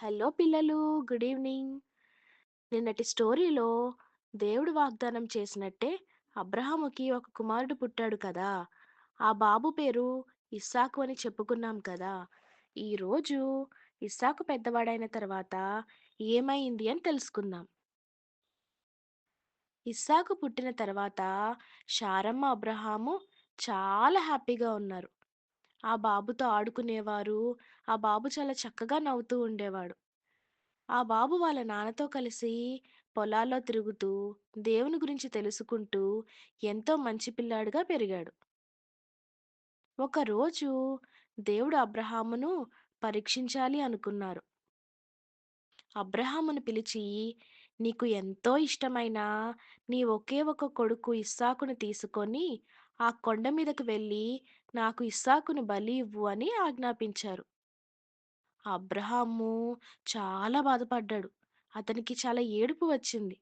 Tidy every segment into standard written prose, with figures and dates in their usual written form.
Hello పిల్లలు, good evening. నిన్నటి స్టోరీలో దేవుడు వాగ్దానం చేసినట్టే అబ్రహాముకి ఒక కుమారుడు పుట్టాడు కదా. ఆ బాబు పేరు ఇస్సాకు అని చెప్పుకున్నాం కదా. ఈరోజు ఇస్సాకు పెద్దవాడైన తర్వాత ఏమైంది అని తెలుసుకుందాం. ఇస్సాకు పుట్టిన తర్వాత శారమ్మ అబ్రహాము చాలా హ్యాపీగా ఉన్నారు. ఆ బాబుతో ఆడుకునేవారు. ఆ బాబు చాలా చక్కగా నవ్వుతూ ఉండేవాడు. ఆ బాబు వాళ్ళ నాన్నతో కలిసి పొలాల్లో తిరుగుతూ, దేవుని గురించి తెలుసుకుంటూ ఎంతో మంచి పిల్లాడిగా పెరిగాడు. ఒకరోజు దేవుడు అబ్రహామును పరీక్షించాలి అనుకున్నారు. అబ్రహామును పిలిచి, "నీకు ఎంతో ఇష్టమైన నీ ఒకే ఒక కొడుకు ఇస్సాకును తీసుకొని ఆ కొండ మీదకు వెళ్ళి నాకు ఇస్సాకును బలి ఇవ్వు" అని ఆజ్ఞాపించారు. అబ్రహాము చాలా బాధపడ్డాడు. అతనికి చాలా ఏడుపు వచ్చింది.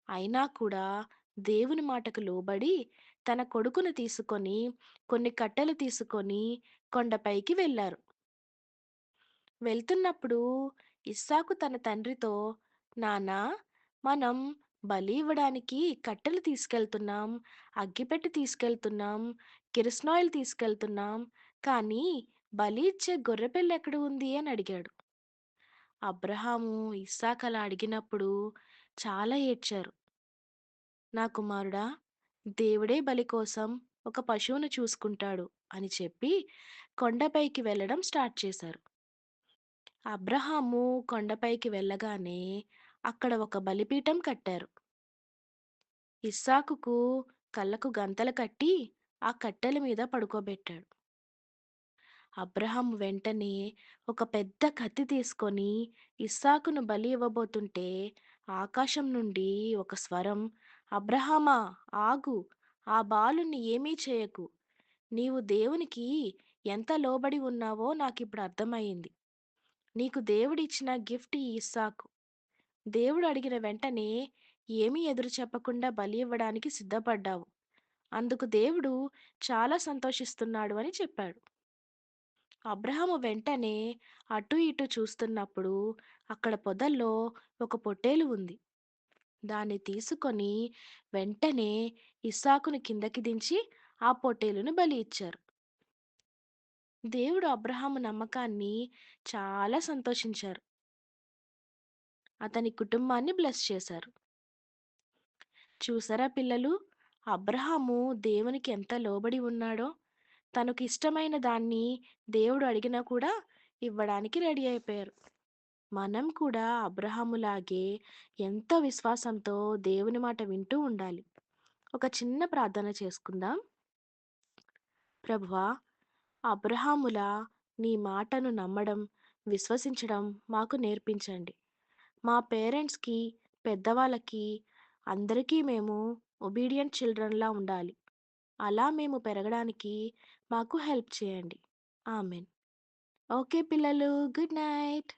అయినా కూడా దేవుని మాటకు లోబడి తన కొడుకును తీసుకొని కొన్ని కట్టెలు తీసుకొని కొండపైకి వెళ్ళారు. వెళ్తున్నప్పుడు ఇస్సాకు తన తండ్రితో, నాన్నా, మనం బలి ఇవ్వడానికి కట్టెలు తీసుకెళ్తున్నాం, అగ్గిపెట్టె తీసుకెళ్తున్నాం, కిరసనాయిల్ తీసుకెళ్తున్నాం, కానీ బలి ఇచ్చే గొర్రెపిల్ల ఎక్కడ ఉంది అని అడిగాడు. అబ్రహాము ఇస్సాకు అలా అడిగినప్పుడు చాలా ఏడ్చారు. నా కుమారుడా, దేవుడే బలి కోసం ఒక పశువును చూసుకుంటాడు అని చెప్పి కొండపైకి వెళ్ళడం స్టార్ట్ చేశారు. అబ్రహాము కొండపైకి వెళ్ళగానే అక్కడ ఒక బలిపీఠం కట్టారు. ఇస్సాకుకు కళ్ళకు గంతలు కట్టి ఆ కట్టెల మీద పడుకోబెట్టాడు. అబ్రహాము వెంటనే ఒక పెద్ద కత్తి తీసుకొని ఇస్సాకును బలి ఇవ్వబోతుంటే ఆకాశం నుండి ఒక స్వరం, అబ్రహామా, ఆగు, ఆ బాలుని ఏమీ చేయకు, నీవు దేవునికి ఎంత లోబడి ఉన్నావో నాకిప్పుడు అర్థమయ్యింది. నీకు దేవుడిచ్చిన గిఫ్ట్ ఈ ఇస్సాకు. దేవుడు అడిగిన వెంటనే ఏమీ ఎదురు చెప్పకుండా బలి ఇవ్వడానికి సిద్ధపడ్డావు. అందుకు దేవుడు చాలా సంతోషిస్తున్నాడు అని చెప్పాడు. అబ్రహాము వెంటనే అటూ ఇటూ చూస్తున్నప్పుడు అక్కడ పొదల్లో ఒక పొట్టేలు ఉంది. దాన్ని తీసుకొని వెంటనే ఇస్సాకును కిందకి దించి ఆ పొట్టేలును బలి ఇచ్చారు. దేవుడు అబ్రహాము నమ్మకాన్ని చాలా సంతోషించారు. అతని కుటుంబాన్ని బ్లెస్ చేశారు. చూసారా పిల్లలు, అబ్రహాము దేవునికి ఎంత లోబడి ఉన్నాడో. తనకు ఇష్టమైన దాన్ని దేవుడు అడిగినా కూడా ఇవ్వడానికి రెడీ అయిపోయారు. మనం కూడా అబ్రహాములాగే ఎంతో విశ్వాసంతో దేవుని మాట వింటూ ఉండాలి. ఒక చిన్న ప్రార్థన చేసుకుందాం. ప్రభువా, అబ్రహాములా నీ మాటను నమ్మడం, విశ్వసించడం మాకు నేర్పించండి. మా పేరెంట్స్‌కి, పెద్దవాళ్ళకి అందరికీ మేము ఒబీడియంట్ చిల్డ్రన్‌లా ఉండాలి. అలా మేము పెరగడానికి మాకు హెల్ప్ చేయండి. ఆమెన్. ఓకే పిల్లలు, గుడ్ నైట్.